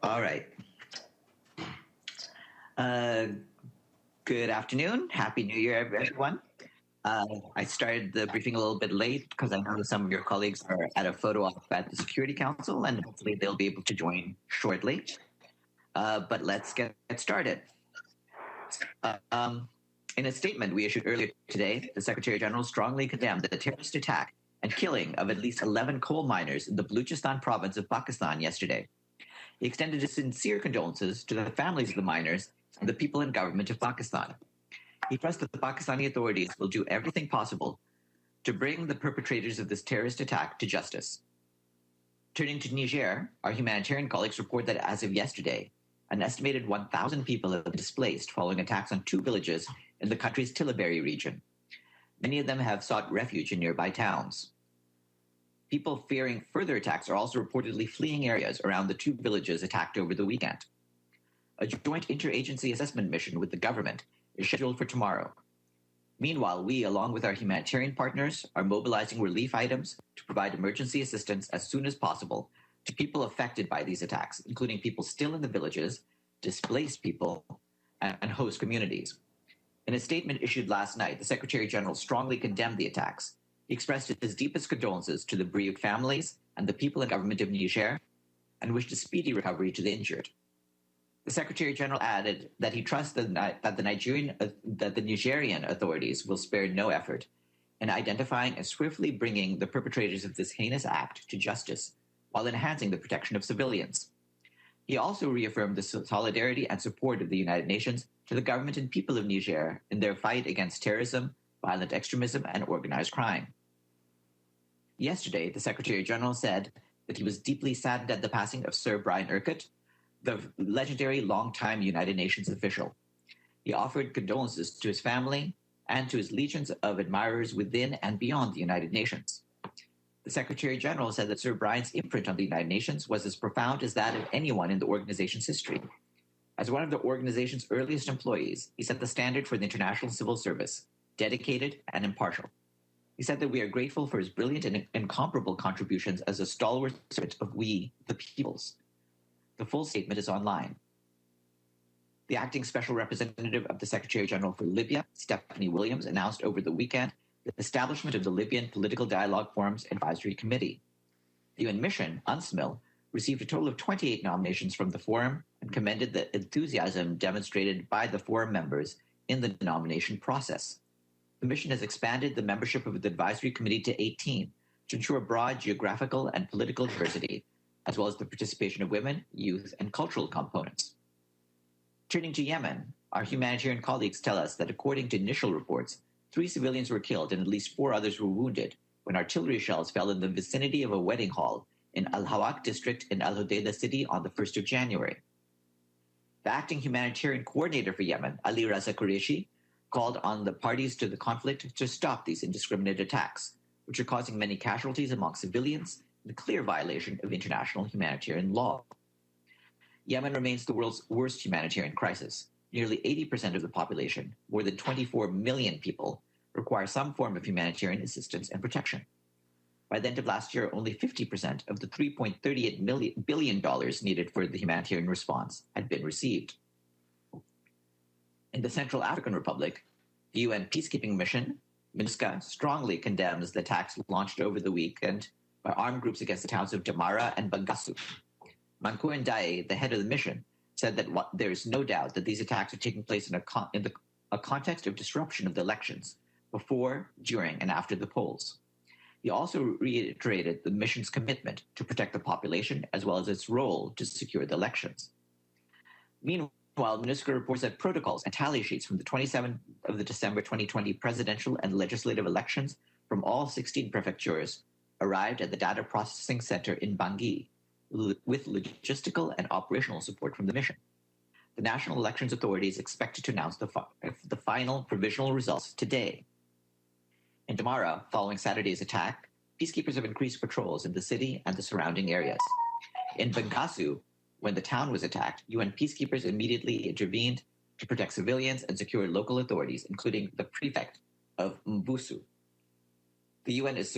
All right. Good afternoon. Happy New Year, everyone. I started the briefing a little bit late because I know some of your colleagues are at a photo op at the Security Council, and hopefully they'll be able to join shortly. But let's get started. In a statement we issued earlier today, the Secretary General strongly condemned the terrorist attack and killing of at least 11 coal miners in the Balochistan province of Pakistan yesterday. He extended his sincere condolences to the families of the miners and the people and government of Pakistan. He trusts that the Pakistani authorities will do everything possible to bring the perpetrators of this terrorist attack to justice. Turning to Niger, our humanitarian colleagues report that as of yesterday, an estimated 1,000 people have been displaced following attacks on 2 villages in the country's Tillaberi region. Many of them have sought refuge in nearby towns. People fearing further attacks are also reportedly fleeing areas around the 2 villages attacked over the weekend. A joint interagency assessment mission with the government is scheduled for tomorrow. Meanwhile, we, along with our humanitarian partners, are mobilizing relief items to provide emergency assistance as soon as possible to people affected by these attacks, including people still in the villages, displaced people, and host communities. In a statement issued last night, the Secretary General strongly condemned the attacks. He expressed his deepest condolences to the bereaved families and the people and government of Niger and wished a speedy recovery to the injured. The Secretary General added that he trusts that the Nigerian authorities will spare no effort in identifying and swiftly bringing the perpetrators of this heinous act to justice while enhancing the protection of civilians. He also reaffirmed the solidarity and support of the United Nations to the government and people of Niger in their fight against terrorism, violent extremism, and organized crime. Yesterday, the Secretary General said that he was deeply saddened at the passing of Sir Brian Urquhart, the legendary longtime United Nations official. He offered condolences to his family and to his legions of admirers within and beyond the United Nations. The Secretary General said that Sir Brian's imprint on the United Nations was as profound as that of anyone in the organization's history. As one of the organization's earliest employees, he set the standard for the international civil service, dedicated and impartial. He said that we are grateful for his brilliant and incomparable contributions as a stalwart servant of we, the peoples. The full statement is online. The acting special representative of the Secretary General for Libya, Stephanie Williams, announced over the weekend the establishment of the Libyan Political Dialogue Forum's Advisory Committee. The UN mission, UNSMIL, received a total of 28 nominations from the forum and commended the enthusiasm demonstrated by the forum members in the nomination process. The mission has expanded the membership of the Advisory Committee to 18 to ensure broad geographical and political diversity, as well as the participation of women, youth, and cultural components. Turning to Yemen, our humanitarian colleagues tell us that according to initial reports, 3 civilians were killed and at least 4 others were wounded when artillery shells fell in the vicinity of a wedding hall in Al-Hawak district in Al-Hudaydah city on the 1st of January. The acting humanitarian coordinator for Yemen, Ali Raza Qureshi, called on the parties to the conflict to stop these indiscriminate attacks, which are causing many casualties among civilians in a clear violation of international humanitarian law. Yemen remains the world's worst humanitarian crisis. Nearly 80% of the population, more than 24 million people, require some form of humanitarian assistance and protection. By the end of last year, only 50% of the $3.38 billion needed for the humanitarian response had been received. In the Central African Republic, the UN Peacekeeping mission, MINUSCA, strongly condemns the attacks launched over the weekend by armed groups against the towns of Damara and Bangassou. Mankou Ndaye, the head of the mission, said that there is no doubt that these attacks are taking place in a context of disruption of the elections before, during, and after the polls. He also reiterated the mission's commitment to protect the population as well as its role to secure the elections. Meanwhile, MINUSCA reports that protocols and tally sheets from the 27th of the December 2020 presidential and legislative elections from all 16 prefectures arrived at the data processing center in Bangui with logistical and operational support from the mission. The National Elections Authority is expected to announce the final provisional results today. In Damara, following Saturday's attack, peacekeepers have increased patrols in the city and the surrounding areas. In Bangassou, when the town was attacked, UN peacekeepers immediately intervened to protect civilians and secure local authorities, including the prefect of Mbusu. The UN is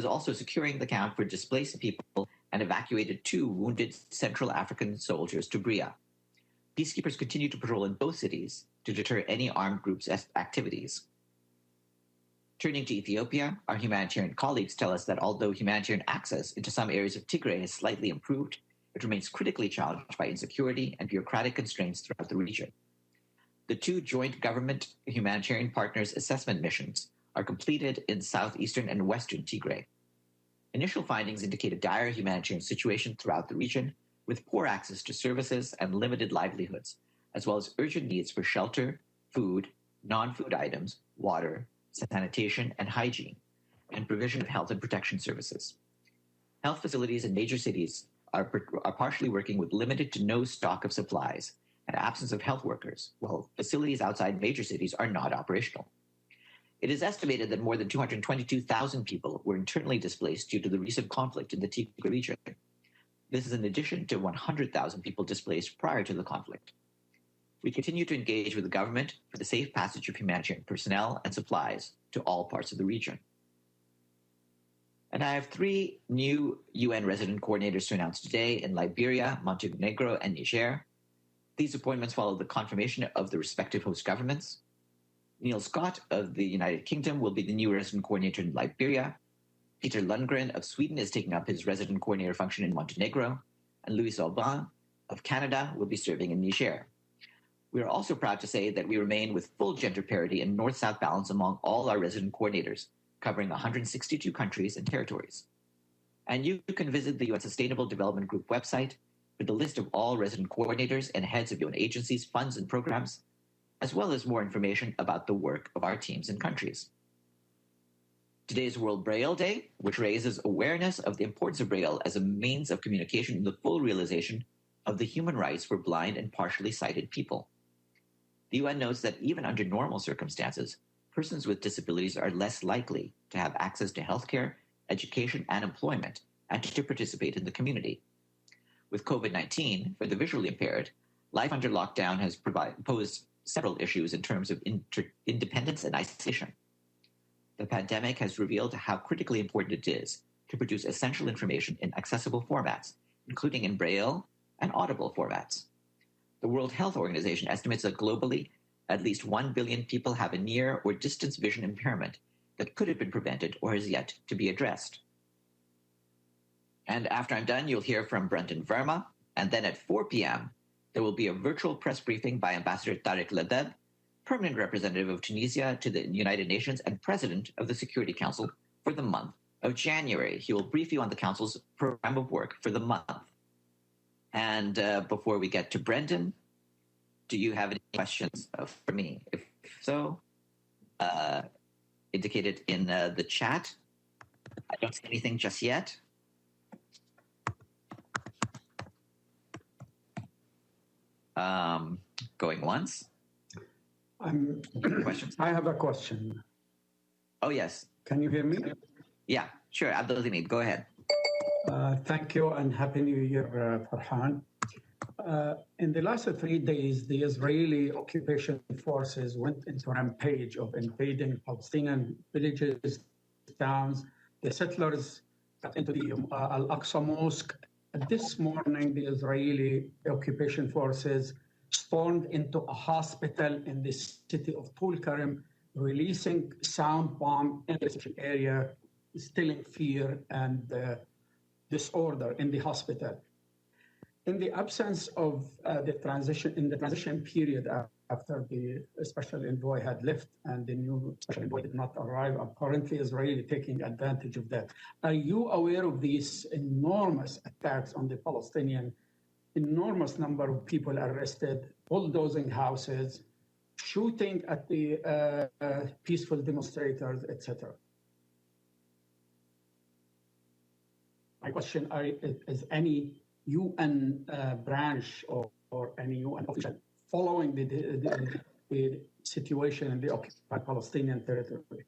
also securing the camp for displaced people and evacuated 2 wounded Central African soldiers to Bria. Peacekeepers continue to patrol in both cities to deter any armed groups' activities. Turning to Ethiopia, our humanitarian colleagues tell us that although humanitarian access into some areas of Tigray has slightly improved, it remains critically challenged by insecurity and bureaucratic constraints throughout the region. The 2 joint government humanitarian partners assessment missions are completed in southeastern and western Tigray. Initial findings indicate a dire humanitarian situation throughout the region, with poor access to services and limited livelihoods, as well as urgent needs for shelter, food, non-food items, water, sanitation, and hygiene, and provision of health and protection services. Health facilities in major cities are partially working with limited to no stock of supplies and absence of health workers, while facilities outside major cities are not operational. It is estimated that more than 222,000 people were internally displaced due to the recent conflict in the Tigray region. This is in addition to 100,000 people displaced prior to the conflict. We continue to engage with the government for the safe passage of humanitarian personnel and supplies to all parts of the region. And I have 3 new UN resident coordinators to announce today in Liberia, Montenegro, and Niger. These appointments follow the confirmation of the respective host governments. Neil Scott of the United Kingdom will be the new resident coordinator in Liberia. Peter Lundgren of Sweden is taking up his resident coordinator function in Montenegro. And Louis Aubin of Canada will be serving in Niger. We are also proud to say that we remain with full gender parity and north-south balance among all our resident coordinators, covering 162 countries and territories. And you can visit the UN Sustainable Development Group website for the list of all resident coordinators and heads of UN agencies, funds, and programs, as well as more information about the work of our teams and countries. Today is World Braille Day, which raises awareness of the importance of Braille as a means of communication in the full realization of the human rights for blind and partially sighted people. The UN notes that even under normal circumstances, persons with disabilities are less likely to have access to healthcare, education, and employment, and to participate in the community. With COVID-19, for the visually impaired, life under lockdown has posed several issues in terms of independence and isolation. The pandemic has revealed how critically important it is to produce essential information in accessible formats, including in Braille and audible formats. The World Health Organization estimates that globally, at least 1 billion people have a near or distant vision impairment that could have been prevented or is yet to be addressed. And after I'm done, you'll hear from Brendan Verma, and then at 4 p.m., there will be a virtual press briefing by Ambassador Tariq Ladeb, permanent representative of Tunisia to the United Nations and president of the Security Council for the month of January. He will brief you on the Council's program of work for the month. And before we get to Brendan, do you have any questions for me? If so, indicate it in the chat. I don't see anything just yet. Going once. Questions? I have a question. Oh, yes. Can you hear me? Yeah, sure. Absolutely. Go ahead. Thank you and Happy New Year, Farhan. In the last 3 days, the Israeli occupation forces went into a rampage of invading Palestinian villages, towns. The settlers got into the Al-Aqsa Mosque. This morning, the Israeli occupation forces stormed into a hospital in the city of Tulkarem, releasing sound bomb in the area, instilling fear and disorder in the hospital. In the absence of the transition period after the special envoy had left and the new special envoy did not arrive, apparently Israel is taking advantage of that. Are you aware of these enormous attacks on the Palestinian, enormous number of people arrested, bulldozing houses, shooting at the peaceful demonstrators, etc.? My question is any UN branch or any UN official following the situation in the occupied Palestinian territory?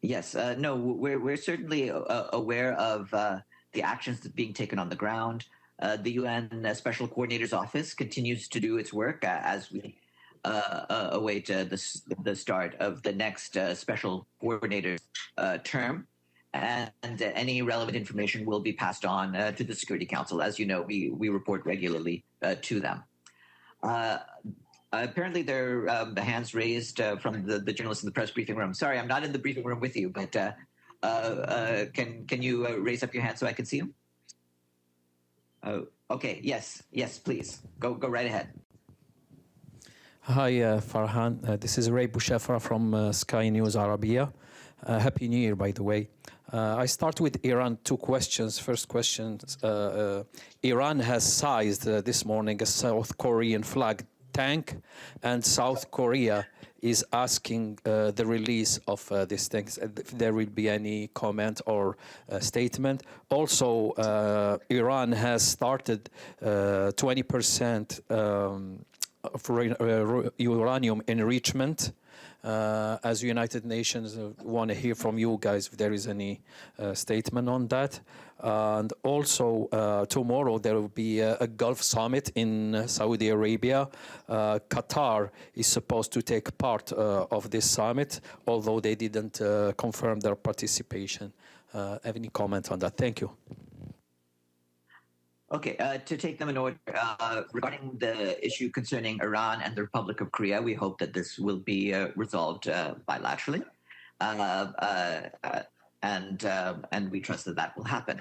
Yes, no, we're certainly aware of the actions that are being taken on the ground. The UN Special Coordinator's Office continues to do its work as we await the start of the next Special Coordinator's term. and any relevant information will be passed on to the Security Council. As you know, we report regularly to them. Apparently, there are hands raised from the journalists in the press briefing room. Sorry, I'm not in the briefing room with you, but can you raise up your hand so I can see you? Okay, yes, please. Go right ahead. Hi, Farhan. This is Ray Bouchafra from Sky News Arabia. Happy New Year, by the way. I start with Iran. Two questions. First question, Iran has seized this morning a South Korean flag tank, and South Korea is asking the release of these things. If there will be any comment or statement. Also, Iran has started 20% of uranium enrichment. As United Nations, want to hear from you guys if there is any statement on that. And also, tomorrow there will be a Gulf Summit in Saudi Arabia. Qatar is supposed to take part of this summit, although they didn't confirm their participation. Have any comment on that? Thank you. Okay, to take them in order, regarding the issue concerning Iran and the Republic of Korea, we hope that this will be resolved bilaterally, and we trust that will happen.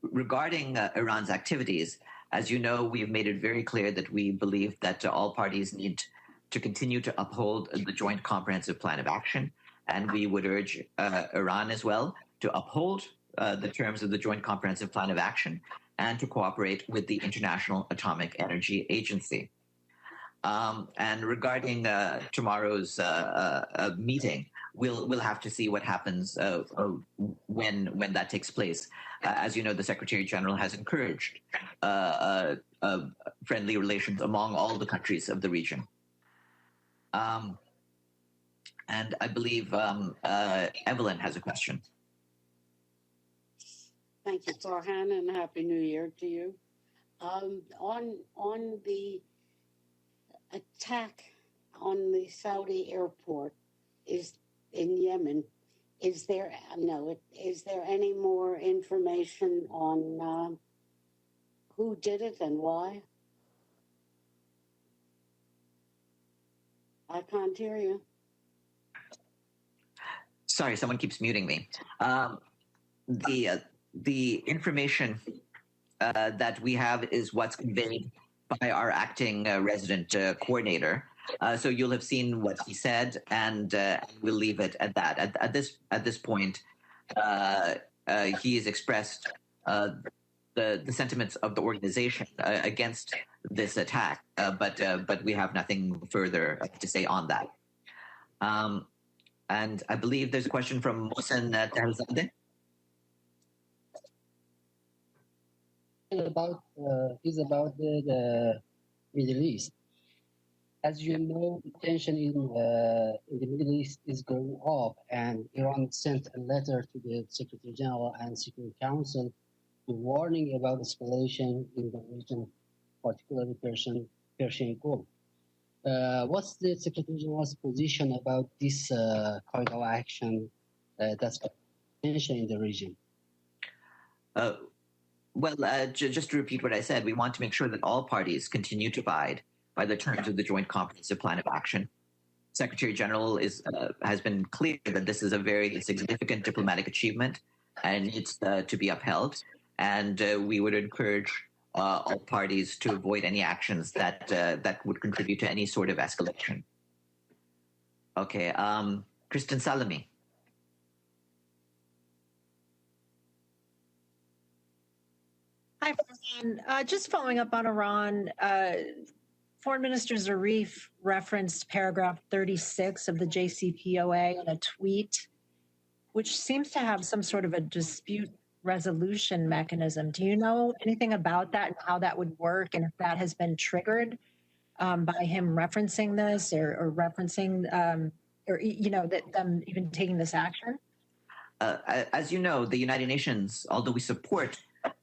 Regarding Iran's activities, as you know, we have made it very clear that we believe that all parties need to continue to uphold the Joint Comprehensive Plan of Action, and we would urge Iran as well to uphold the terms of the Joint Comprehensive Plan of Action and to cooperate with the International Atomic Energy Agency. And regarding tomorrow's meeting, we'll have to see what happens when that takes place. As you know, the Secretary General has encouraged friendly relations among all the countries of the region. And I believe Evelyn has a question. Thank you, Farhan, and Happy New Year to you. On the attack on the Saudi airport is in Yemen, is there any more information on who did it and why? I can't hear you. Sorry, someone keeps muting me. The information that we have is what's conveyed by our acting resident coordinator. So you'll have seen what he said, and we'll leave it at that. At this point, he has expressed the sentiments of the organization against this attack, but we have nothing further to say on that. And I believe there's a question from Mohsen Tahzadeh. Is about the Middle East. As you know, tension in the Middle East is going up, and Iran sent a letter to the Secretary General and Security Council warning about escalation in the region, particularly Persian Gulf. What's the Secretary General's position about this kind of action that's tension in the region? Well, just to repeat what I said, we want to make sure that all parties continue to abide by the terms of the Joint Comprehensive Plan of Action. Secretary General has been clear that this is a very significant diplomatic achievement and needs to be upheld. And we would encourage all parties to avoid any actions that would contribute to any sort of escalation. Okay, Kristen Salami. Hi, Farhan. Just following up on Iran, Foreign Minister Zarif referenced paragraph 36 of the JCPOA in a tweet, which seems to have some sort of a dispute resolution mechanism. Do you know anything about that and how that would work, and if that has been triggered by him referencing this or referencing, that them even taking this action? As you know, the United Nations, although we support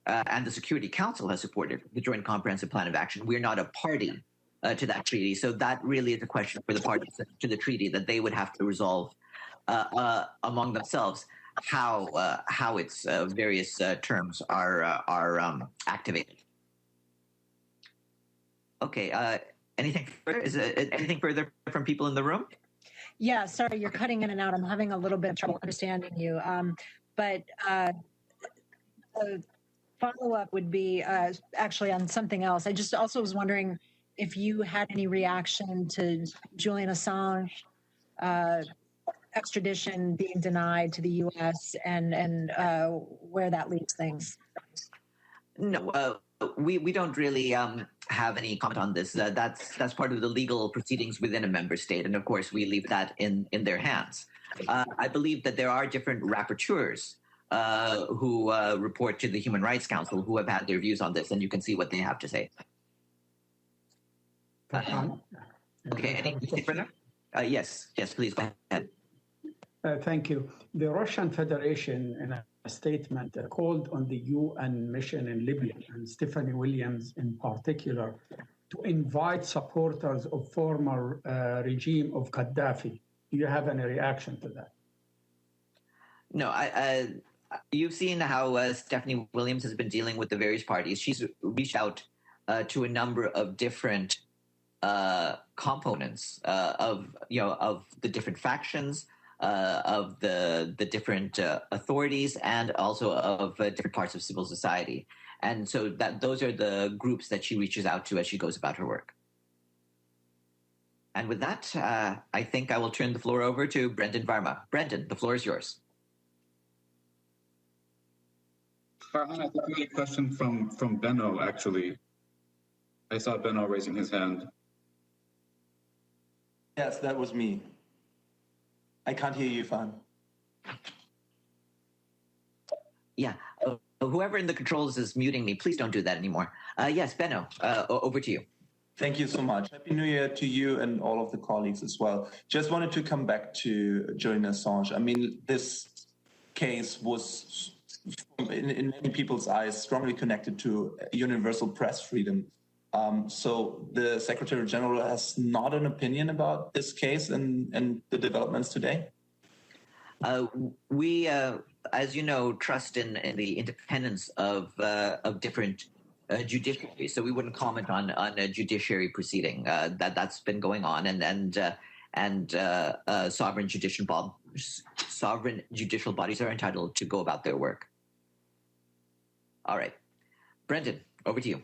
and the Security Council has supported the Joint Comprehensive Plan of Action, we're not a party to that treaty. So that really is a question for the parties to the treaty that they would have to resolve among themselves. how its various terms are activated. Okay. Anything further? Is anything further from people in the room? Yeah, sorry, you're cutting in and out. I'm having a little bit of trouble understanding you. But the follow-up would be actually on something else. I just also was wondering if you had any reaction to Julian Assange extradition being denied to the U.S. and where that leaves things. No, we don't really have any comment on this. That's part of the legal proceedings within a member state, and of course we leave that in their hands. I believe that there are different rapporteurs who report to the Human Rights Council who have had their views on this, and you can see what they have to say. Okay, anything further? Yes, please go ahead. Thank you. The Russian Federation, in a statement, called on the UN mission in Libya, and Stephanie Williams in particular, to invite supporters of former regime of Gaddafi. Do you have any reaction to that? No, you've seen how Stephanie Williams has been dealing with the various parties. She's reached out to a number of different components of the different factions, of the different authorities, and also of different parts of civil society. And so those are the groups that she reaches out to as she goes about her work. And with that, I think I will turn the floor over to Brendan Varma. Brendan, the floor is yours. Farhan, I think we had a question from Benno, actually. I saw Benno raising his hand. Yes, that was me. I can't hear you, Farhan. Yeah, whoever in the controls is muting me, please don't do that anymore. Yes, Benno, over to you. Thank you so much. Happy New Year to you and all of the colleagues as well. Just wanted to come back to Julian Assange. I mean, this case was, in many people's eyes, strongly connected to universal press freedom. So the Secretary General has not an opinion about this case and the developments today? We, as you know, trust in the independence of different judiciaries. So we wouldn't comment on a judiciary proceeding that's been going on, and sovereign judicial bodies are entitled to go about their work. All right, Brendan, over to you.